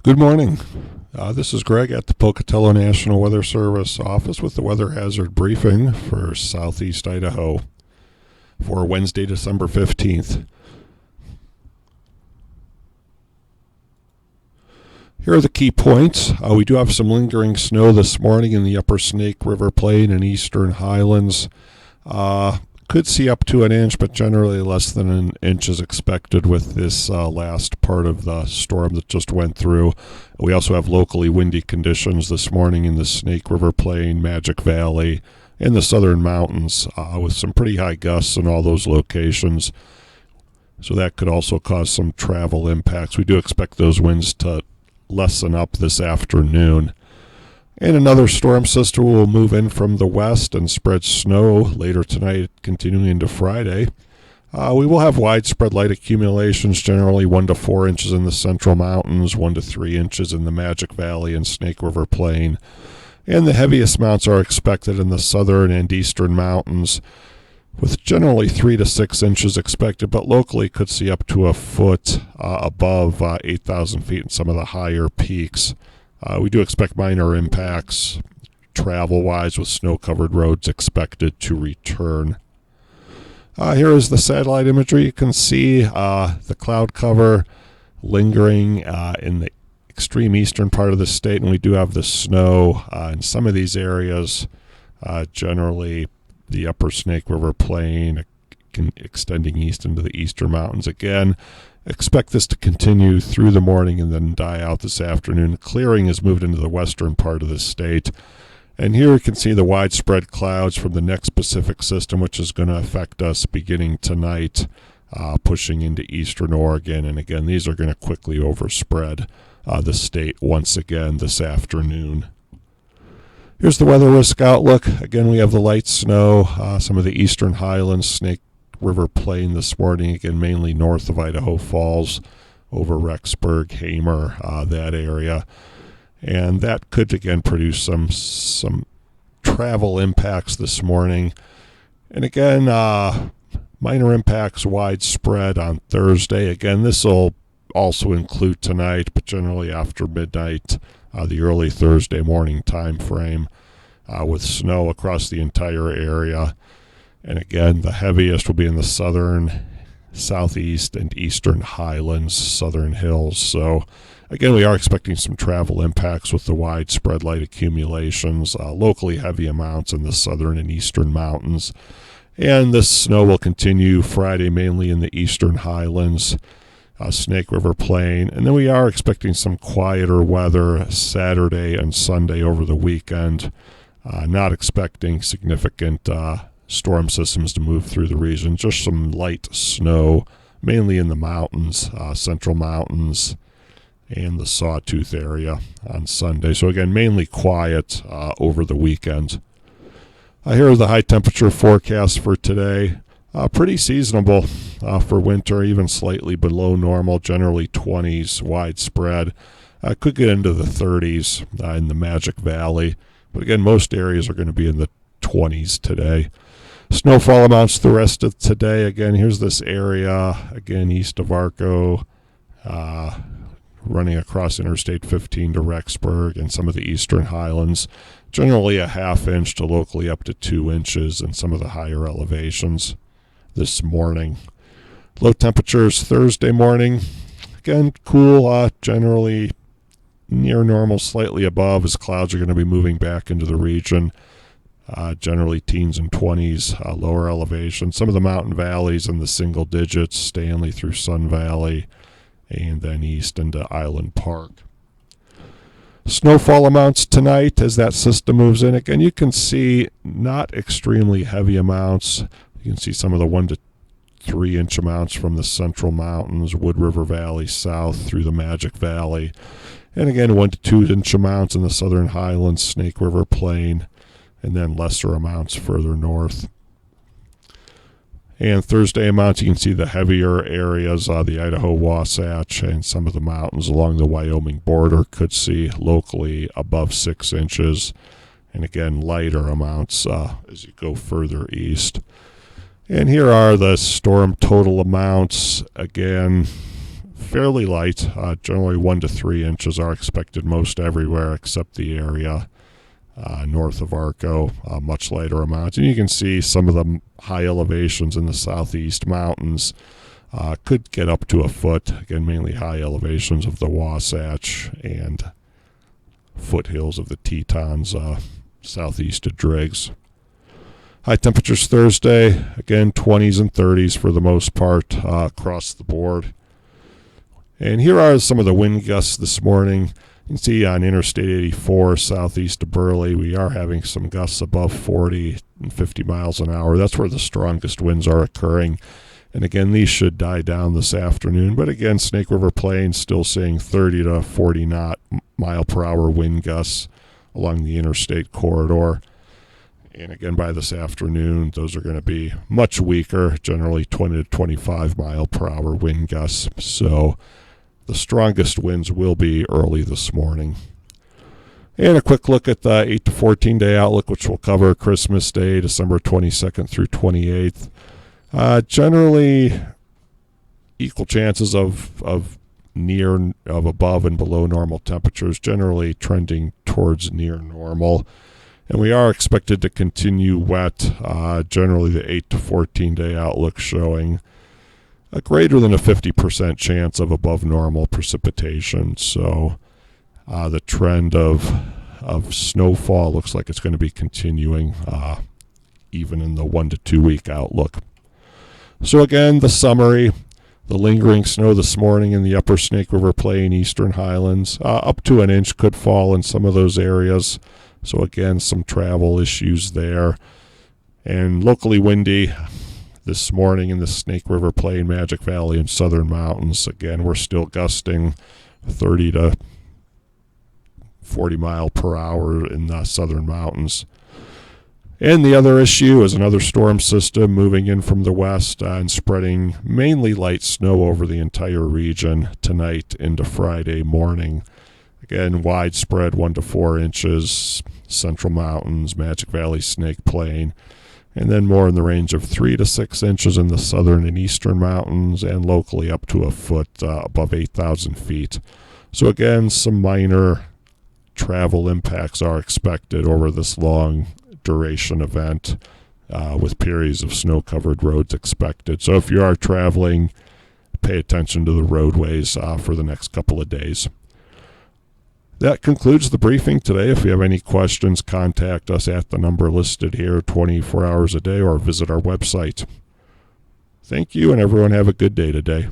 Good morning. This is Greg at the Pocatello National Weather Service office with the weather hazard briefing for southeast Idaho for Wednesday, December 15th. Here are the key points. We do have some lingering snow this morning in the upper Snake River Plain and eastern highlands. Could see up to an inch, but generally less than an inch is expected with this last part of the storm that just went through. We also have locally windy conditions this morning in the Snake River Plain, Magic Valley, and the southern mountains with some pretty high gusts in all those locations. So that could also cause some travel impacts. We do expect those winds to lessen up this afternoon. And another storm system will move in from the west and spread snow later tonight, continuing into Friday. We will have widespread light accumulations, generally 1 to 4 inches in the central mountains, 1 to 3 inches in the Magic Valley and Snake River Plain. And the heaviest amounts are expected in the southern and eastern mountains, with generally 3 to 6 inches expected, but locally could see up to a foot above 8,000 feet in some of the higher peaks. We do expect minor impacts travel-wise with snow-covered roads expected to return. Here is the satellite imagery. You can see the cloud cover lingering in the extreme eastern part of the state, and we do have the snow in some of these areas, generally the upper Snake River Plain extending east into the eastern mountains again. Expect this to continue through the morning and then die out this afternoon. Clearing has moved into the western part of the state. And here you can see the widespread clouds from the next Pacific system, which is going to affect us beginning tonight, pushing into eastern Oregon. And again, these are going to quickly overspread the state once again this afternoon. Here's the weather risk outlook. Again, we have the light snow, some of the eastern highlands, Snake River Plain this morning, again mainly north of Idaho Falls, over Rexburg, Hamer, that area. And that could again produce some travel impacts this morning. And again, minor impacts widespread on Thursday. Again, this will also include tonight, but generally after midnight, the early Thursday morning time frame, with snow across the entire area. And again, the heaviest will be in the southern, southeast, and eastern highlands, southern hills. So again, we are expecting some travel impacts with the widespread light accumulations, locally heavy amounts in the southern and eastern mountains. And this snow will continue Friday, mainly in the eastern highlands, Snake River Plain. And then we are expecting some quieter weather Saturday and Sunday over the weekend. Not expecting significant storm systems to move through the region, just some light snow, mainly in the mountains, central mountains, and the Sawtooth area on Sunday. So again, mainly quiet over the weekend. Here are the high temperature forecasts for today. Pretty seasonable for winter, even slightly below normal, generally 20s widespread. Could get into the 30s in the Magic Valley, but again, most areas are going to be in the 20s today. Snowfall amounts the rest of today. Again, here's this area, again, east of Arco, running across Interstate 15 to Rexburg and some of the eastern highlands. Generally a half inch to locally up to 2 inches in some of the higher elevations this morning. Low temperatures Thursday morning. Again, cool, generally near normal, slightly above, as clouds are going to be moving back into the region. Generally teens and 20s, lower elevation. Some of the mountain valleys in the single digits, Stanley through Sun Valley, and then east into Island Park. Snowfall amounts tonight as that system moves in. Again, you can see not extremely heavy amounts. You can see some of the 1 to 3 inch amounts from the central mountains, Wood River Valley south through the Magic Valley. And again, 1 to 2 inch amounts in the southern highlands, Snake River Plain, and then lesser amounts further north. And Thursday amounts, you can see the heavier areas, the Idaho Wasatch and some of the mountains along the Wyoming border could see locally above 6 inches. And again, lighter amounts as you go further east. And here are the storm total amounts, again, fairly light. Generally 1 to 3 inches are expected most everywhere except the area north of Arco, much lighter amounts. And you can see some of the high elevations in the southeast mountains could get up to a foot. Again, mainly high elevations of the Wasatch and foothills of the Tetons southeast of Driggs. High temperatures Thursday, again 20s and 30s for the most part across the board. And here are some of the wind gusts this morning. You can see on Interstate 84 southeast of Burley, we are having some gusts above 40 and 50 miles an hour. That's where the strongest winds are occurring. And again, these should die down this afternoon. But again, Snake River Plain still seeing 30 to 40 mile per hour wind gusts along the interstate corridor. And again, by this afternoon, those are going to be much weaker, generally 20 to 25 mile per hour wind gusts. So the strongest winds will be early this morning. And a quick look at the 8 to 14 day outlook, which will cover Christmas Day, December 22nd through 28th. Generally equal chances of above and below normal temperatures, generally trending towards near normal. And we are expected to continue wet, generally the 8 to 14 day outlook showing a greater than a 50% chance of above normal precipitation. So the trend of snowfall looks like it's going to be continuing even in the 1 to 2 week outlook. So again, the summary: the lingering snow this morning in the upper Snake River Plain, eastern highlands, up to an inch could fall in some of those areas. So again, some travel issues there. And locally windy this morning in the Snake River Plain, Magic Valley, and Southern Mountains. Again, we're still gusting 30 to 40 mile per hour in the Southern Mountains. And the other issue is another storm system moving in from the west and spreading mainly light snow over the entire region tonight into Friday morning. Again, widespread 1 to 4 inches, Central Mountains, Magic Valley, Snake Plain, and then more in the range of 3 to 6 inches in the southern and eastern mountains, and locally up to a foot above 8,000 feet. So again, some minor travel impacts are expected over this long duration event, with periods of snow-covered roads expected. So if you are traveling, pay attention to the roadways for the next couple of days. That concludes the briefing today. If you have any questions, contact us at the number listed here 24 hours a day or visit our website. Thank you, and everyone have a good day today.